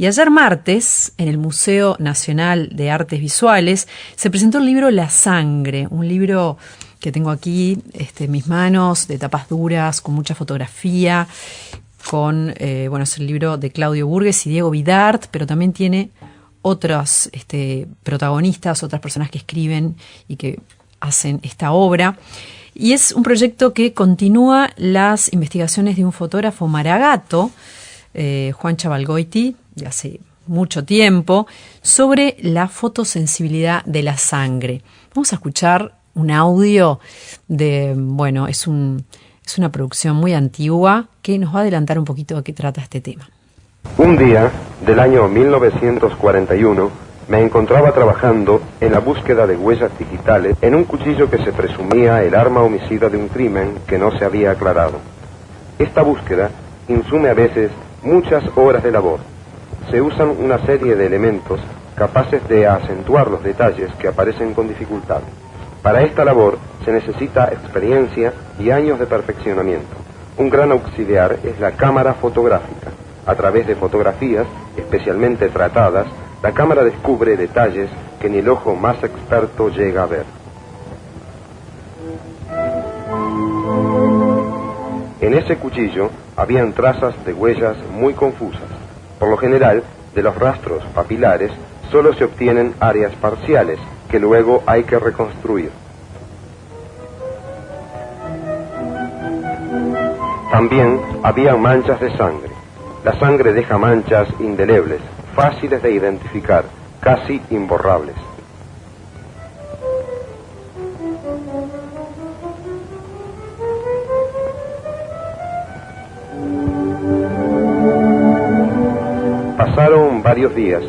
Y ayer martes, en el Museo Nacional de Artes Visuales, se presentó el libro La Sangre, un libro que tengo aquí en mis manos, de tapas duras, con mucha fotografía, es el libro de Claudio Burgues y Diego Vidart, pero también tiene otros protagonistas, otras personas que escriben y que hacen esta obra. Y es un proyecto que continúa las investigaciones de un fotógrafo maragato, Juan Chavalgoiti, de hace mucho tiempo, sobre la fotosensibilidad de la sangre. Vamos a escuchar un audio es una producción muy antigua que nos va a adelantar un poquito de qué trata este tema. Un día del año 1941 me encontraba trabajando en la búsqueda de huellas digitales en un cuchillo que se presumía el arma homicida de un crimen que no se había aclarado. Esta búsqueda insume a veces muchas horas de labor. Se usan una serie de elementos capaces de acentuar los detalles que aparecen con dificultad. Para esta labor se necesita experiencia y años de perfeccionamiento. Un gran auxiliar es la cámara fotográfica. A través de fotografías especialmente tratadas, la cámara descubre detalles que ni el ojo más experto llega a ver. En ese cuchillo habían trazas de huellas muy confusas. Por lo general, de los rastros papilares solo se obtienen áreas parciales que luego hay que reconstruir. También había manchas de sangre. La sangre deja manchas indelebles, fáciles de identificar, casi imborrables. Pasaron varios días.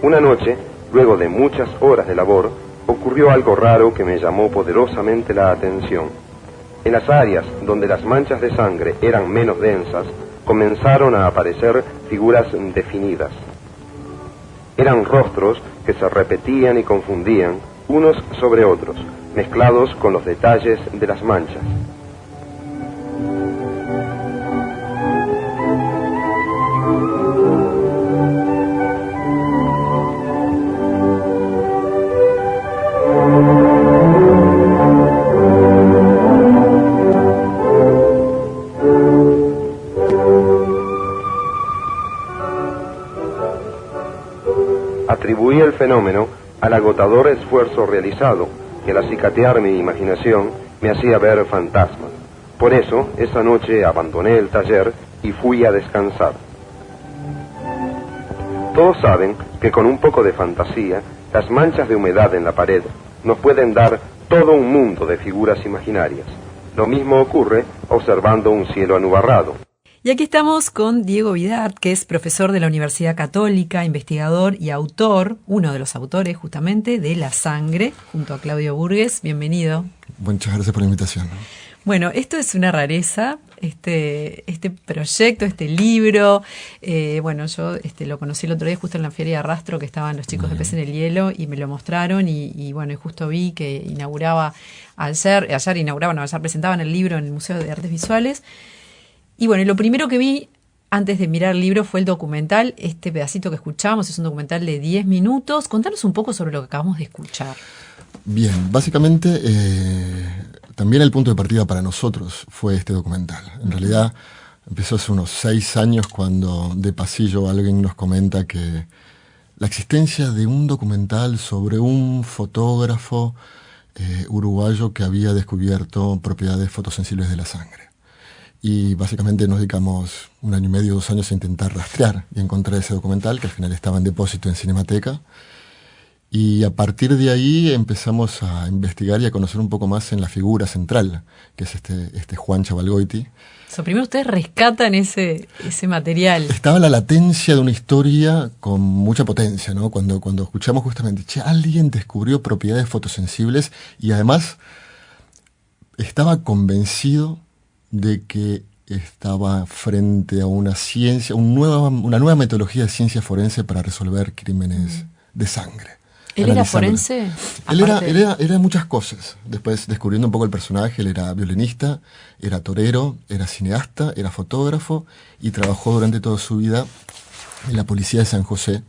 Una noche, luego de muchas horas de labor, ocurrió algo raro que me llamó poderosamente la atención. En las áreas donde las manchas de sangre eran menos densas, comenzaron a aparecer figuras definidas. Eran rostros que se repetían y confundían unos sobre otros, mezclados con los detalles de las manchas. Atribuí el fenómeno al agotador esfuerzo realizado, que al acicatear mi imaginación me hacía ver fantasmas. Por eso, esa noche abandoné el taller y fui a descansar. Todos saben que con un poco de fantasía, las manchas de humedad en la pared nos pueden dar todo un mundo de figuras imaginarias. Lo mismo ocurre observando un cielo anubarrado. Y aquí estamos con Diego Vidart, que es profesor de la Universidad Católica, investigador y autor, uno de los autores justamente de La Sangre, junto a Claudio Burgues. Bienvenido. Muchas gracias por la invitación. Bueno, esto es una rareza, este proyecto, este libro. Yo lo conocí el otro día justo en la Feria de Rastro, que estaban los chicos de Pez en el Hielo, y me lo mostraron, y justo vi que ayer presentaban el libro en el Museo de Artes Visuales. Y lo primero que vi antes de mirar el libro fue el documental. Este pedacito que escuchamos es un documental de 10 minutos. Contanos un poco sobre lo que acabamos de escuchar. Bien, básicamente también el punto de partida para nosotros fue este documental. En realidad empezó hace unos 6 años cuando de pasillo alguien nos comenta que la existencia de un documental sobre un fotógrafo uruguayo que había descubierto propiedades fotosensibles de la sangre. Y básicamente nos dedicamos 1 año y medio, 2 años a intentar rastrear y encontrar ese documental, que al final estaba en depósito en Cinemateca. Y a partir de ahí empezamos a investigar y a conocer un poco más en la figura central, que es este Juan Chavalgoiti. Primero ustedes rescatan ese material. Estaba la latencia de una historia con mucha potencia, ¿no? Cuando escuchamos justamente, alguien descubrió propiedades fotosensibles y además estaba convencido de que estaba frente a una ciencia, una nueva metodología de ciencia forense para resolver crímenes de sangre. ¿Él era forense? Él era muchas cosas. Después, descubriendo un poco el personaje, él era violinista, era torero, era cineasta, era fotógrafo y trabajó durante toda su vida en la policía de San José,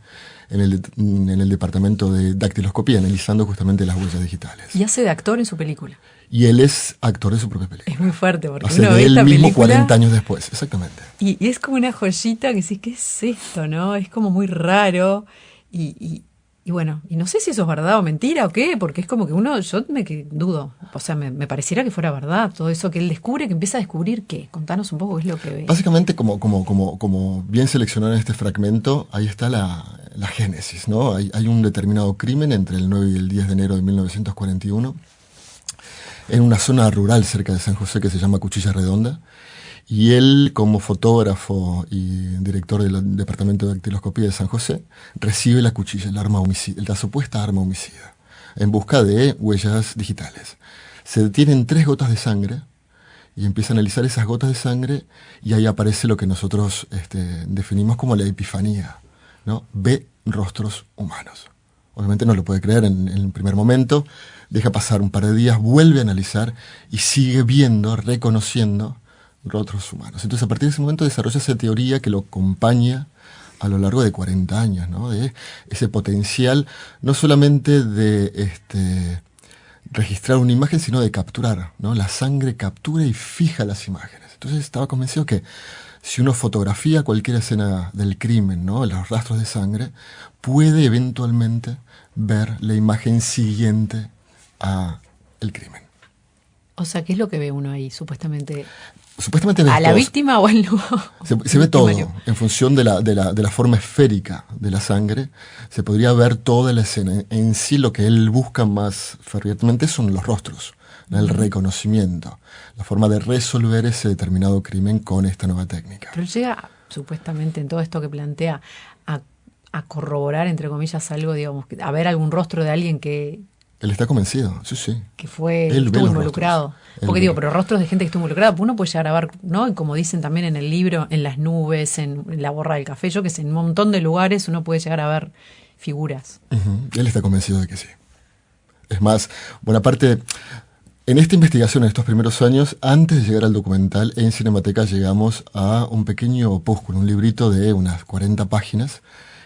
en el departamento de dactiloscopía, analizando justamente las huellas digitales. Y hace de actor en su película. Y él es actor de su propia película. Es muy fuerte porque Hace uno de ve él esta mismo película 40 años después, exactamente. y es como una joyita que decís, ¿qué es esto, no? Es como muy raro y bueno, y no sé si eso es verdad o mentira o qué, porque es como que yo dudo, o sea, me pareciera que fuera verdad todo eso que él descubre, que empieza a descubrir qué. Contanos un poco qué es lo que ve. Básicamente, como bien seleccionado en este fragmento, ahí está la génesis, ¿no? Hay un determinado crimen entre el 9 y el 10 de enero de 1941 en una zona rural cerca de San José que se llama Cuchilla Redonda, y él, como fotógrafo y director del Departamento de Dactiloscopía de San José, recibe la cuchilla, la supuesta arma homicida, en busca de huellas digitales. Se detienen 3 gotas de sangre y empieza a analizar esas gotas de sangre, y ahí aparece lo que nosotros definimos como la epifanía, ¿no? Ve rostros humanos. Obviamente no lo puede creer en el primer momento, deja pasar un par de días, vuelve a analizar y sigue viendo, reconociendo rostros humanos. Entonces, a partir de ese momento desarrolla esa teoría que lo acompaña a lo largo de 40 años, ¿no? De ese potencial, no solamente de registrar una imagen, sino de capturar, ¿no? La sangre captura y fija las imágenes. Entonces estaba convencido que si uno fotografía cualquier escena del crimen, ¿no? Los rastros de sangre, puede eventualmente ver la imagen siguiente a el crimen. O sea, ¿qué es lo que ve uno ahí, supuestamente? Supuestamente ¿A la víctima o al se ve todo, en función de la forma esférica de la sangre. Se podría ver toda la escena. En sí, lo que él busca más fervientemente son los rostros, ¿no? El reconocimiento, la forma de resolver ese determinado crimen con esta nueva técnica. Pero llega, supuestamente, en todo esto que plantea, a corroborar, entre comillas, algo, digamos, a ver algún rostro de alguien que... Él está convencido, sí. Que estuvo involucrado. Porque digo, pero rostros de gente que estuvo involucrada, uno puede llegar a ver, ¿no? Y como dicen también en el libro, en las nubes, en la borra del café, yo que sé, en un montón de lugares uno puede llegar a ver figuras. Él está convencido de que sí. Es más, buena parte... En esta investigación, en estos primeros años, antes de llegar al documental, en Cinemateca llegamos a un pequeño opúsculo, un librito de unas 40 páginas,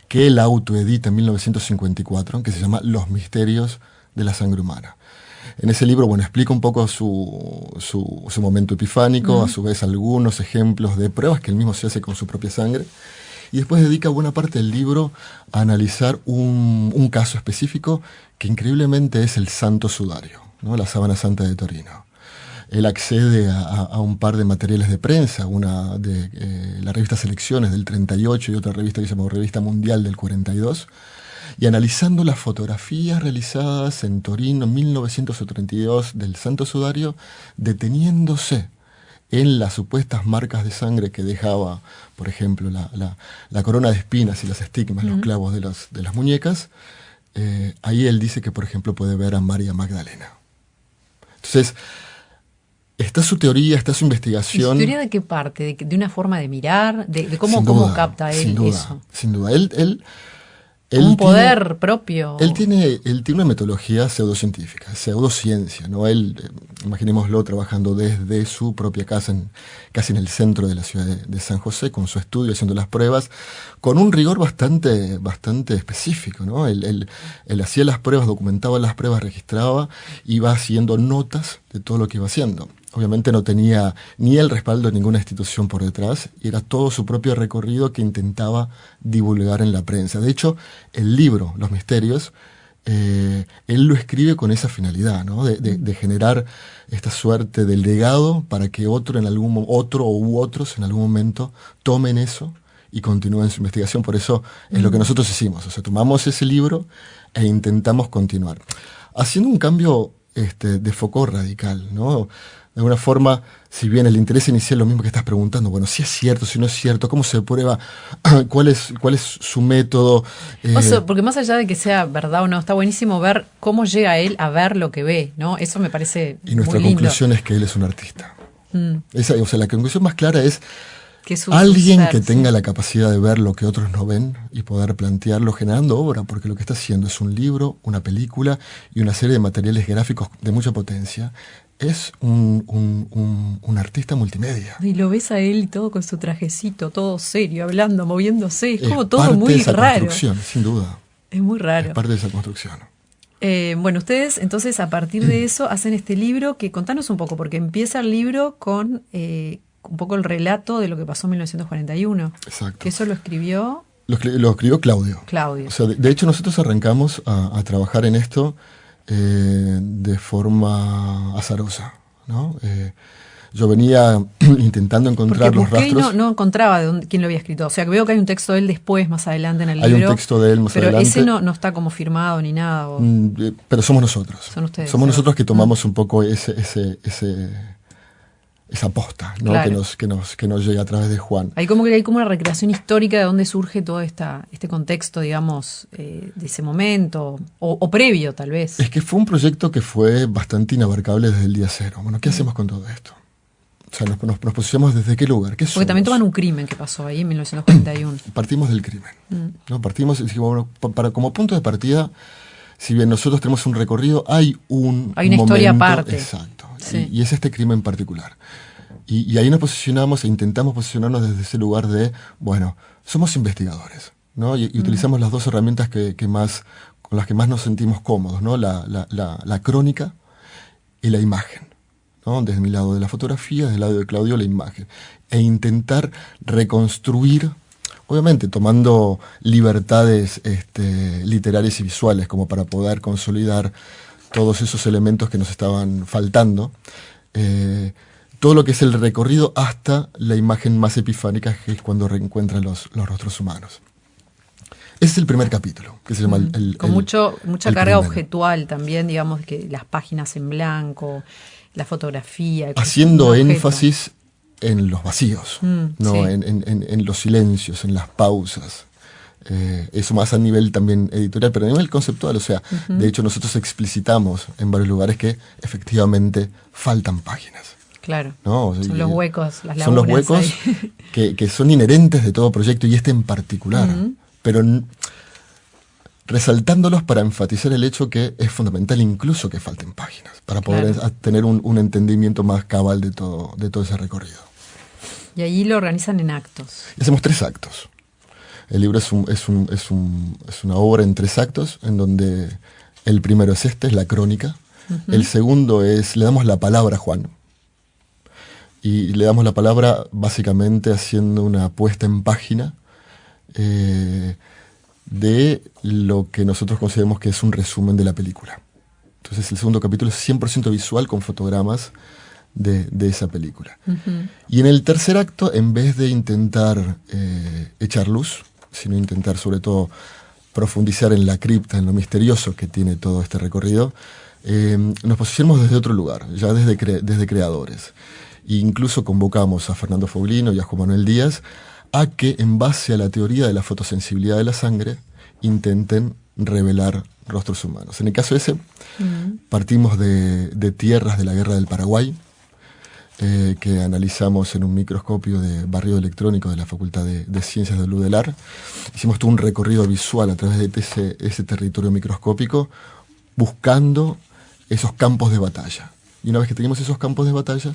que él autoedita en 1954, que se llama Los misterios de la sangre humana. En ese libro, explica un poco su momento epifánico, a su vez algunos ejemplos de pruebas que él mismo se hace con su propia sangre, y después dedica buena parte del libro a analizar un caso específico que increíblemente es el Santo Sudario, ¿no? La sábana santa de Torino. Él accede a un par de materiales de prensa, una de la revista Selecciones del 38 y otra revista que se llamó Revista Mundial del 42, y analizando las fotografías realizadas en Torino en 1932 del Santo Sudario, deteniéndose en las supuestas marcas de sangre que dejaba, por ejemplo, la corona de espinas y los estigmas, los clavos de las muñecas, ahí él dice que, por ejemplo, puede ver a María Magdalena. Entonces, está su teoría, está su investigación. ¿Y su teoría de qué parte? ¿De una forma de mirar? ¿De cómo capta él eso? Sin duda. Él un poder propio. Él tiene una metodología pseudocientífica, pseudociencia, ¿no? Él, imaginémoslo, trabajando desde su propia casa, casi en el centro de la ciudad de San José, con su estudio, haciendo las pruebas, con un rigor bastante específico, ¿no? Él hacía las pruebas, documentaba las pruebas, registraba, iba haciendo notas de todo lo que iba haciendo. Obviamente no tenía ni el respaldo de ninguna institución por detrás, y era todo su propio recorrido que intentaba divulgar en la prensa. De hecho, el libro, Los Misterios, él lo escribe con esa finalidad, ¿no? De generar esta suerte de legado para que otros en algún momento tomen eso y continúen su investigación. Por eso es lo que nosotros hicimos. O sea, tomamos ese libro e intentamos continuar. Haciendo un cambio de foco radical, ¿no? De alguna forma, si bien el interés inicial es lo mismo que estás preguntando, si es cierto, si no es cierto, cómo se prueba, cuál es su método. Porque más allá de que sea verdad o no, está buenísimo ver cómo llega él a ver lo que ve, ¿no? Eso me parece muy lindo. Y nuestra conclusión es que él es un artista. La conclusión más clara es, alguien que tenga la capacidad de ver lo que otros no ven y poder plantearlo generando obra, porque lo que está haciendo es un libro, una película y una serie de materiales gráficos de mucha potencia. Es un artista multimedia. Y lo ves a él y todo con su trajecito, todo serio, hablando, moviéndose. Es como todo parte muy de esa raro. Construcción, sin duda. Es muy raro. Es parte de esa construcción. Bueno, ustedes entonces a partir de eso hacen este libro que contanos un poco, porque empieza el libro con un poco el relato de lo que pasó en 1941. Exacto. Que eso lo escribió... Lo escribió Claudio. Claudio. O sea, de hecho nosotros arrancamos a trabajar en esto de forma azarosa, ¿no? Yo venía intentando encontrar los rastros. No encontraba quién lo había escrito. O sea, que veo que hay un texto de él después, más adelante en el libro. Hay un texto de él más adelante. Pero ese no está como firmado ni nada. Pero somos nosotros. Son ustedes. Somos nosotros que tomamos un poco esa posta, ¿no? Claro. que nos llega a través de Juan. Hay como una recreación histórica de dónde surge todo este contexto, digamos, de ese momento, o previo tal vez. Es que fue un proyecto que fue bastante inabarcable desde el día cero. Bueno, ¿qué hacemos con todo esto? O sea, nos posicionamos desde qué lugar, qué somos. Porque también toman un crimen que pasó ahí en 1941. Partimos del crimen, ¿no? Partimos y dijimos, bueno, como punto de partida, si bien nosotros tenemos un recorrido, hay una historia aparte. Exacto. Sí. Y es este crimen particular. Y ahí nos posicionamos e intentamos posicionarnos desde ese lugar de, bueno, somos investigadores, ¿no? Y utilizamos las dos herramientas con las que más nos sentimos cómodos, ¿no? La crónica y la imagen, ¿no? Desde mi lado de la fotografía, desde el lado de Claudio la imagen. E intentar reconstruir, obviamente tomando libertades literarias y visuales como para poder consolidar todos esos elementos que nos estaban faltando, todo lo que es el recorrido hasta la imagen más epifánica, que es cuando reencuentran los rostros humanos. Ese es el primer capítulo, que se llama con mucha carga crimen. Objetual también, digamos, que las páginas en blanco, la fotografía. Haciendo énfasis en los vacíos, ¿no? Sí. En los silencios, en las pausas. Eso más a nivel también editorial, pero a nivel conceptual. O sea, de hecho nosotros explicitamos en varios lugares que efectivamente faltan páginas. Claro, ¿no? son los huecos, las lagunas. Son los huecos que son inherentes de todo proyecto y este en particular. Pero resaltándolos para enfatizar el hecho que es fundamental incluso que falten páginas, para poder tener un entendimiento más cabal de todo ese recorrido. Y allí lo organizan en actos. Y hacemos 3 actos. El libro es una obra en 3 actos, en donde el primero es la crónica. El segundo le damos la palabra a Juan. Y le damos la palabra básicamente haciendo una puesta en página de lo que nosotros consideramos que es un resumen de la película. Entonces el segundo capítulo es 100% visual con fotogramas de esa película. Y en el tercer acto, en vez de intentar echar luz, sino intentar sobre todo profundizar en la cripta, en lo misterioso que tiene todo este recorrido, nos posicionamos desde otro lugar, ya desde creadores. E incluso convocamos a Fernando Foglino y a Juan Manuel Díaz a que, en base a la teoría de la fotosensibilidad de la sangre, intenten revelar rostros humanos. En el caso ese, partimos de tierras de la Guerra del Paraguay, que analizamos en un microscopio de barrido electrónico de la Facultad de Ciencias de Ludelar. Hicimos todo un recorrido visual a través de ese territorio microscópico, buscando esos campos de batalla. Y una vez que teníamos esos campos de batalla,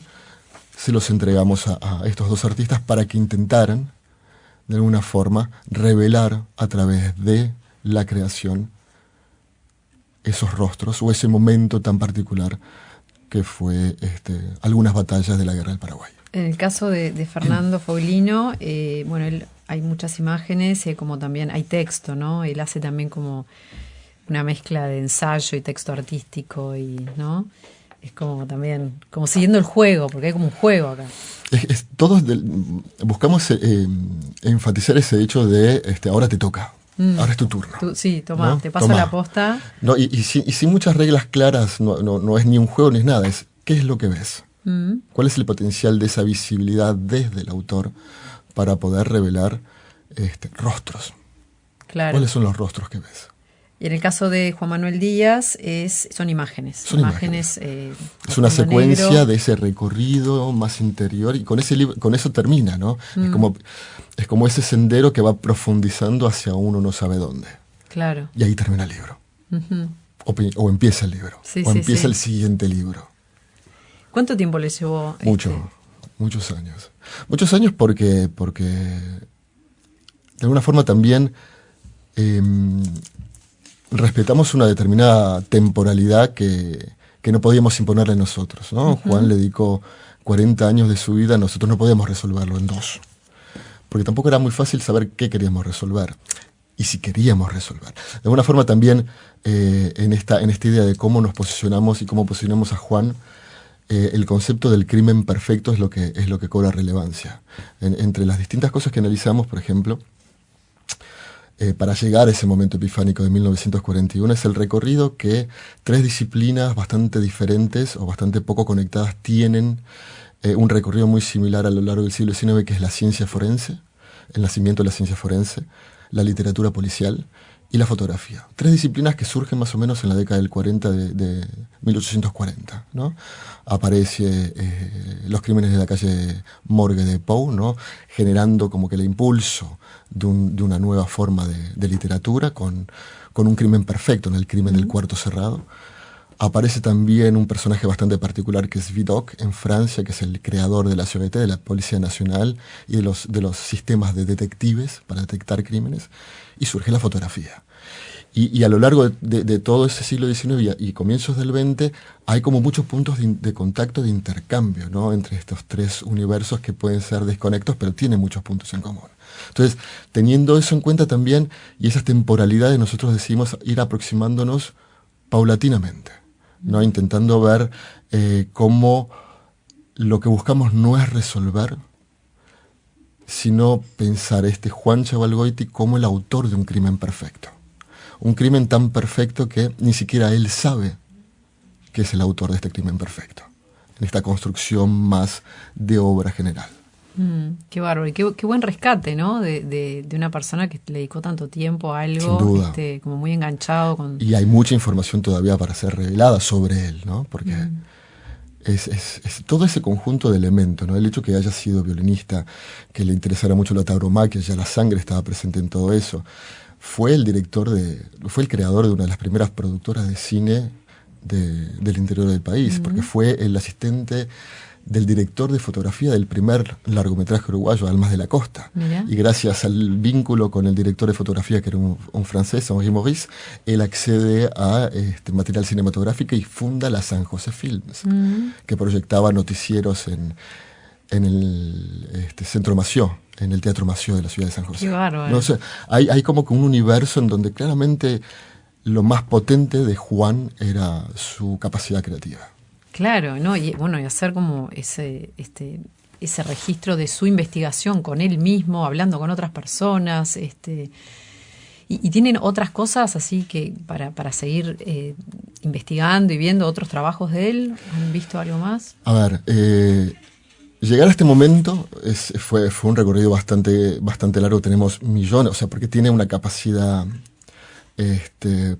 se los entregamos a estos 2 artistas para que intentaran, de alguna forma, revelar a través de la creación esos rostros o ese momento tan particular que fue algunas batallas de la Guerra del Paraguay. En el caso de Fernando Foglino, hay muchas imágenes, como también hay texto, ¿no? Él hace también como una mezcla de ensayo y texto artístico, y, ¿no? Es como también, como siguiendo el juego, porque hay como un juego acá. Todos buscamos enfatizar ese hecho de ahora te toca, ahora es tu turno. Toma, ¿no? Te paso la posta. No, y sin muchas reglas claras, no es ni un juego ni nada, es ¿qué es lo que ves? ¿Cuál es el potencial de esa visibilidad desde el autor para poder revelar rostros? Claro. ¿Cuáles son los rostros que ves? Y en el caso de Juan Manuel Díaz son imágenes. Son imágenes. Es una secuencia de ese recorrido más interior y con eso termina, ¿no? Es como ese sendero que va profundizando hacia uno no sabe dónde. Claro. Y ahí termina el libro. O empieza el libro. Empieza el siguiente libro. ¿Cuánto tiempo le llevó? Muchos años. Muchos años porque de alguna forma también respetamos una determinada temporalidad que no podíamos imponerle nosotros, ¿no? Juan le dedicó 40 años de su vida, nosotros no podíamos resolverlo en 2. Porque tampoco era muy fácil saber qué queríamos resolver y si queríamos resolver. De alguna forma también en esta idea de cómo nos posicionamos y cómo posicionamos a Juan, el concepto del crimen perfecto es lo que cobra relevancia. Entre las distintas cosas que analizamos, por ejemplo, para llegar a ese momento epifánico de 1941, es el recorrido que 3 disciplinas bastante diferentes o bastante poco conectadas tienen un recorrido muy similar a lo largo del siglo XIX, que es la ciencia forense, el nacimiento de la ciencia forense, la literatura policial y la fotografía. 3 disciplinas que surgen más o menos en la década del 40 de 1840, ¿no? Aparece Los crímenes de la calle Morgue de Poe, ¿no? Generando como que el impulso de una nueva forma de literatura con un crimen perfecto, en el crimen del cuarto cerrado. Aparece también un personaje bastante particular que es Vidocq en Francia, que es el creador de la Sûreté, de la Policía Nacional y de los sistemas de detectives para detectar crímenes. Y surge la fotografía. Y a lo largo de todo ese siglo XIX y comienzos del XX hay como muchos puntos de contacto, de intercambio, ¿no? Entre estos 3 universos que pueden ser desconectos, pero tienen muchos puntos en común. Entonces, teniendo eso en cuenta también, y esas temporalidades, nosotros decidimos ir aproximándonos paulatinamente, ¿no? Intentando ver cómo lo que buscamos no es resolver, sino pensar Juan Chavalgoiti como el autor de un crimen perfecto. Un crimen tan perfecto que ni siquiera él sabe que es el autor de este crimen perfecto, en esta construcción más de obra general. Qué bárbaro, y qué buen rescate, ¿no? De una persona que le dedicó tanto tiempo a algo, sin duda. Como muy enganchado con... Y hay mucha información todavía para ser revelada sobre él, ¿no? Porque es todo ese conjunto de elementos, ¿no? El hecho que haya sido violinista, que le interesara mucho la tauromaquia, ya la sangre estaba presente en todo eso. Fue el creador de una de las primeras productoras de cine del interior del país, porque fue el asistente del director de fotografía del primer largometraje uruguayo, Almas de la Costa. Mirá. Y gracias al vínculo con el director de fotografía, que era un francés, Henri Maurice, él accede a material cinematográfico y funda la San José Films, que proyectaba noticieros en el Centro Mació, en el Teatro Mació de la ciudad de San José. Qué bárbaro. ¿No? O sea, hay como que un universo en donde claramente lo más potente de Juan era su capacidad creativa. Claro, ¿no? Y bueno, y hacer como ese registro de su investigación con él mismo, hablando con otras personas, y tienen otras cosas así que para seguir investigando y viendo otros trabajos de él. ¿Han visto algo más? A ver, llegar a este momento fue un recorrido bastante largo. Tenemos millones, o sea, porque tiene una capacidad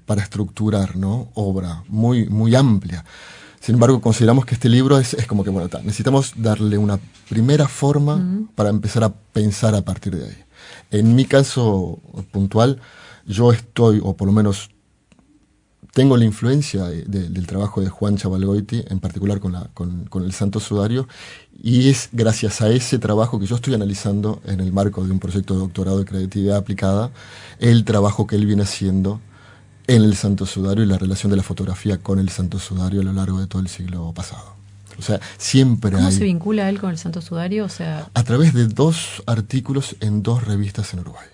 para estructurar, ¿no? Obra muy, muy amplia. Sin embargo, consideramos que este libro es como que, bueno, necesitamos darle una primera forma para empezar a pensar a partir de ahí. En mi caso puntual, yo estoy, o por lo menos tengo la influencia del trabajo de Juan Chavalgoiti, en particular con el Santo Sudario, y es gracias a ese trabajo que yo estoy analizando en el marco de un proyecto de doctorado de creatividad aplicada, el trabajo que él viene haciendo en el Santo Sudario y la relación de la fotografía con el Santo Sudario a lo largo de todo el siglo pasado. O sea, siempre ¿Cómo se vincula él con el Santo Sudario? O sea... A través de 2 artículos en 2 revistas en Uruguay.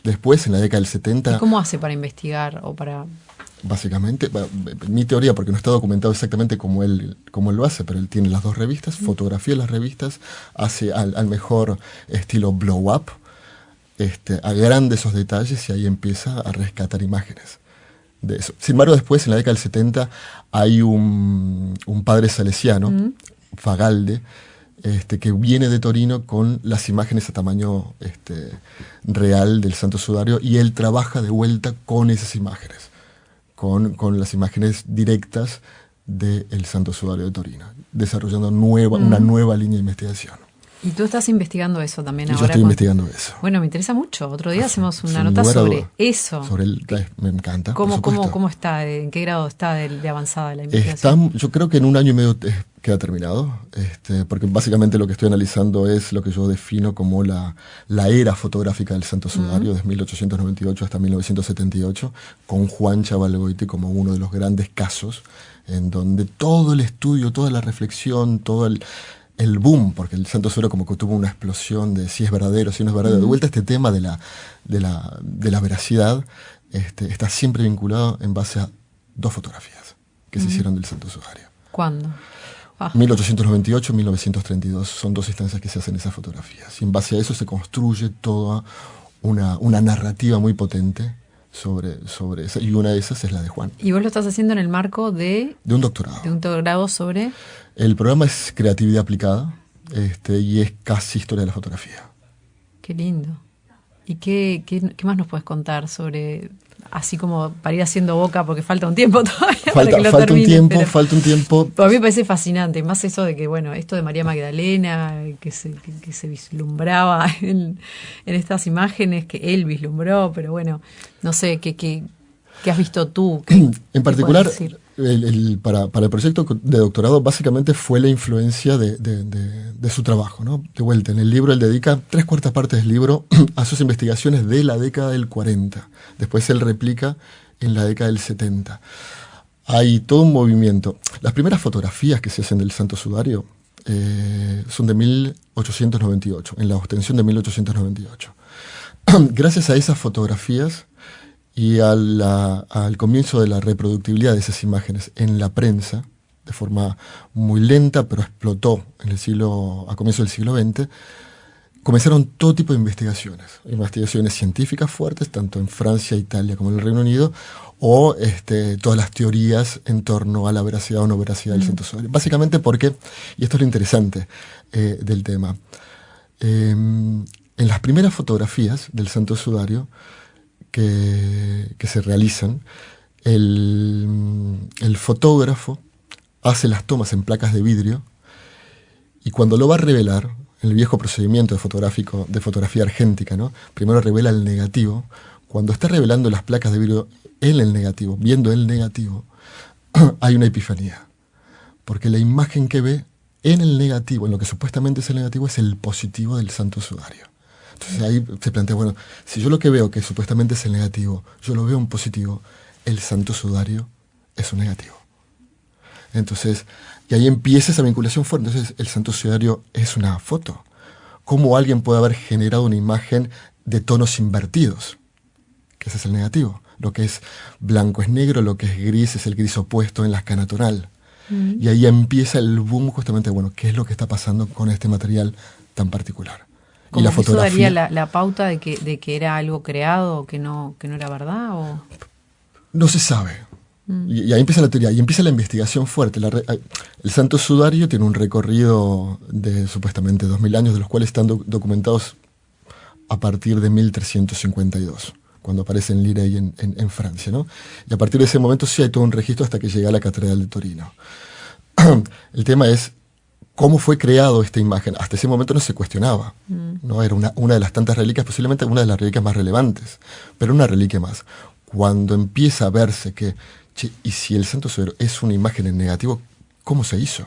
Después, en la década del 70... ¿Y cómo hace para investigar o para...? Básicamente, mi teoría, porque no está documentado exactamente cómo él lo hace, pero él tiene las 2 revistas, fotografía las revistas, hace al mejor estilo blow up, agranda esos detalles y ahí empieza a rescatar imágenes de eso. Sin embargo, después, en la década del 70, hay un padre salesiano, Fagalde, que viene de Torino con las imágenes a tamaño real del Santo Sudario, y él trabaja de vuelta con esas imágenes. con las imágenes directas del Santo Sudario de Torino, desarrollando una nueva línea de investigación. Y tú estás investigando eso también ahora. Yo estoy investigando eso. Bueno, me interesa mucho. Otro día hacemos una Sin nota lugar a sobre duda. eso. Me encanta. ¿Cómo está? ¿En qué grado está de avanzada la investigación? Yo creo que en 1 año y medio queda terminado, porque básicamente lo que estoy analizando es lo que yo defino como la era fotográfica del Santo Sudario, desde 1898 hasta 1978, con Juan Chavalgoiti como uno de los grandes casos, en donde todo el estudio, toda la reflexión, todo el boom, porque el Santo Sudario como que tuvo una explosión de si es verdadero, si no es verdadero. De vuelta este tema de la veracidad está siempre vinculado en base a 2 fotografías que se hicieron del Santo Sudario. ¿Cuándo? 1898 y 1932 son 2 instancias que se hacen esas fotografías. Y en base a eso se construye toda una narrativa muy potente sobre esa, y una de esas es la de Juan. ¿Y vos lo estás haciendo en el marco de un doctorado? De un doctorado sobre... El programa es creatividad aplicada y es casi historia de la fotografía. Qué lindo. ¿Y qué más nos puedes contar sobre, así como para ir haciendo boca, porque falta un tiempo todavía para que lo termine? Falta un tiempo. A mí me parece fascinante, más eso de que, bueno, esto de María Magdalena, que se vislumbraba en estas imágenes, que él vislumbró, pero bueno, no sé, ¿qué has visto tú? En particular, para el proyecto de doctorado básicamente fue la influencia de su trabajo, ¿no? De vuelta, en el libro él dedica 3/4 partes del libro a sus investigaciones de la década del 40. Después él replica en la década del 70. Hay todo un movimiento. Las primeras fotografías que se hacen del Santo Sudario son de 1898, en la ostensión de 1898. Gracias a esas fotografías y al comienzo de la reproductibilidad de esas imágenes en la prensa, de forma muy lenta, pero explotó a comienzos del siglo XX, comenzaron todo tipo de investigaciones científicas fuertes, tanto en Francia, Italia como en el Reino Unido, o todas las teorías en torno a la veracidad o no veracidad del Santo Sudario. Básicamente porque, y esto es lo interesante del tema, en las primeras fotografías del Santo Sudario que se realizan, el fotógrafo hace las tomas en placas de vidrio y cuando lo va a revelar, en el viejo procedimiento de fotografía argéntica, ¿no? Primero revela el negativo. Cuando está revelando las placas de vidrio en el negativo, viendo el negativo, hay una epifanía. Porque la imagen que ve en el negativo, en lo que supuestamente es el negativo, es el positivo del Santo Sudario. Entonces ahí se plantea, bueno, si yo lo que veo que supuestamente es el negativo, yo lo veo en positivo, el Santo Sudario es un negativo. Entonces, y ahí empieza esa vinculación fuerte. Entonces, el Santo Sudario es una foto. ¿Cómo alguien puede haber generado una imagen de tonos invertidos? Que ese es el negativo. Lo que es blanco es negro, lo que es gris es el gris opuesto en la escala tonal. Y ahí empieza el boom justamente, bueno, ¿qué es lo que está pasando con este material tan particular? ¿Como y la que fotografía eso daría la pauta de que era algo creado, que no era verdad? ¿O? No se sabe. Y ahí empieza la teoría, y empieza la investigación fuerte. El Santo Sudario tiene un recorrido de supuestamente 2000 años, de los cuales están documentados a partir de 1352, cuando aparece en Lirey en Francia, ¿no? Y a partir de ese momento sí hay todo un registro hasta que llega a la Catedral de Torino. El tema es cómo fue creado esta imagen. Hasta ese momento no se cuestionaba, ¿no? Era una de las tantas reliquias, posiblemente una de las reliquias más relevantes, pero una reliquia más. Cuando empieza a verse que, y si el Santo Sudario es una imagen en negativo, ¿cómo se hizo?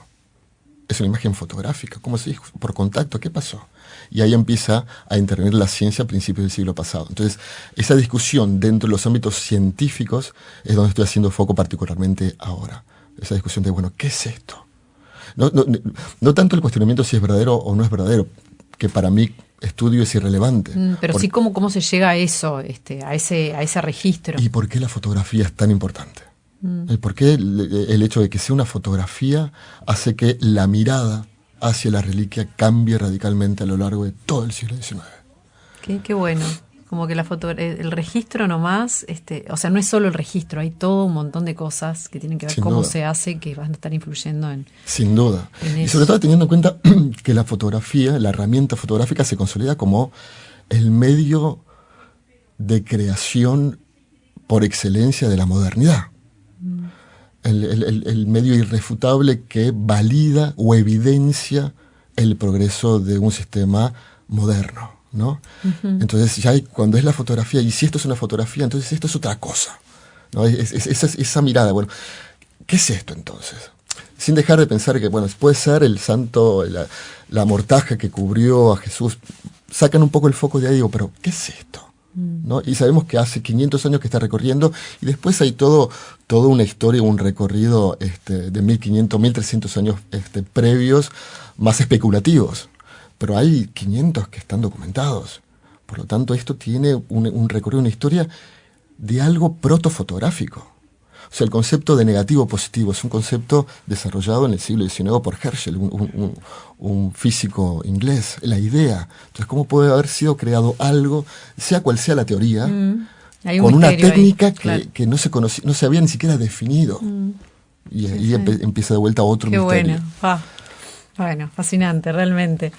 Es una imagen fotográfica, ¿cómo se hizo? ¿Por contacto? ¿Qué pasó? Y ahí empieza a intervenir la ciencia a principios del siglo pasado. Entonces, esa discusión dentro de los ámbitos científicos es donde estoy haciendo foco particularmente ahora. Esa discusión de, bueno, ¿qué es esto? No tanto el cuestionamiento si es verdadero o no es verdadero, que para mí estudio es irrelevante. Pero sí cómo se llega a eso, a ese registro. ¿Y por qué la fotografía es tan importante? ¿Por qué el hecho de que sea una fotografía hace que la mirada hacia la reliquia cambie radicalmente a lo largo de todo el siglo XIX? Qué bueno. Como que el registro nomás, o sea, no es solo el registro, hay todo un montón de cosas que tienen que ver cómo se hace, que van a estar influyendo en... Sin duda. Y sobre todo teniendo en cuenta que la fotografía, la herramienta fotográfica se consolida como el medio de creación por excelencia de la modernidad. el medio irrefutable que valida o evidencia el progreso de un sistema moderno, ¿no? Uh-huh. Entonces ya cuando es la fotografía, y si esto es una fotografía, entonces esto es otra cosa, ¿no? Esa mirada, bueno, ¿qué es esto entonces? Sin dejar de pensar que, bueno, puede ser el santo, la mortaja que cubrió a Jesús. Sacan un poco el foco de ahí, digo, pero ¿qué es esto? ¿No? Y sabemos que hace 500 años que está recorriendo, y después hay toda una historia, un recorrido de 1500, 1300 años previos, más especulativos. Pero hay 500 que están documentados. Por lo tanto, esto tiene un recorrido, una historia de algo protofotográfico. O sea, el concepto de negativo-positivo es un concepto desarrollado en el siglo XIX por Herschel, un físico inglés. La idea. Entonces, ¿cómo puede haber sido creado algo, sea cual sea la teoría, con una técnica que no se conocía, no se había ni siquiera definido? Y ahí empieza de vuelta otro misterio. Bueno. Bueno, fascinante, realmente.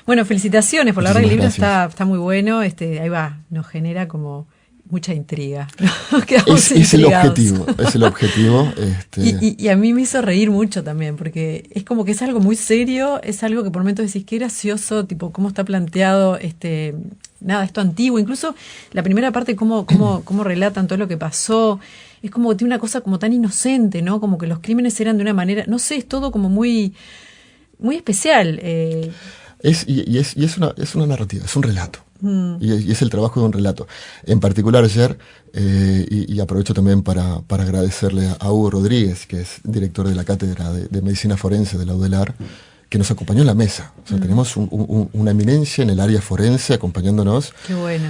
Bueno, felicitaciones, por la verdad que el libro está muy bueno. Ahí va, nos genera como mucha intriga. Es el objetivo. Y a mí me hizo reír mucho también, porque es como que es algo muy serio, es algo que por momentos decís qué gracioso, tipo cómo está planteado esto antiguo, incluso la primera parte cómo relatan todo lo que pasó, es como que tiene una cosa como tan inocente, ¿no? Como que los crímenes eran de una manera, no sé, es todo como muy, muy especial. Es una narrativa, es un relato. Y es el trabajo de un relato. En particular ayer, y aprovecho también para agradecerle a Hugo Rodríguez, que es director de la Cátedra de Medicina Forense de la UDELAR, que nos acompañó en la mesa. O sea, tenemos una eminencia en el área forense acompañándonos. Qué bueno.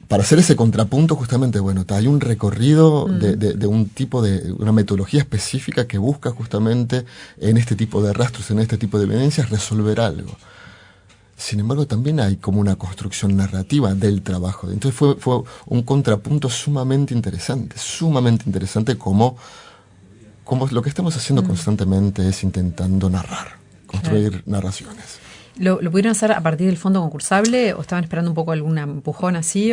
Para hacer ese contrapunto, justamente, bueno, hay un recorrido de un tipo de una metodología específica que busca justamente en este tipo de rastros, en este tipo de evidencias, resolver algo. Sin embargo, también hay como una construcción narrativa del trabajo. Entonces fue un contrapunto sumamente interesante como lo que estamos haciendo constantemente es intentando narrar, construir narraciones. ¿Lo pudieron hacer a partir del fondo concursable o estaban esperando un poco algún empujón así?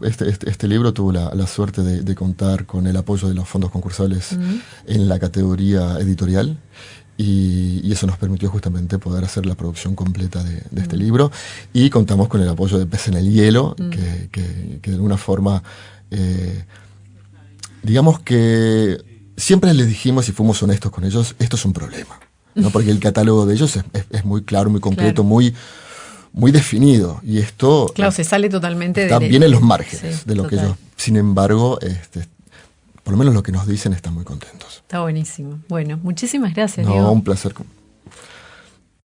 Este libro tuvo la suerte de contar con el apoyo de los fondos concursables en la categoría editorial. Y eso nos permitió justamente poder hacer la producción completa de este libro, y contamos con el apoyo de Pez en el Hielo, que de alguna forma, digamos que siempre les dijimos y fuimos honestos con ellos, esto es un problema, ¿no? Porque el catálogo de ellos es muy claro, muy concreto, muy definido, y esto se sale totalmente está bien en los márgenes de lo que ellos, sin embargo, por lo menos lo que nos dicen, están muy contentos. Está buenísimo. Bueno, muchísimas gracias, Diego. Un placer.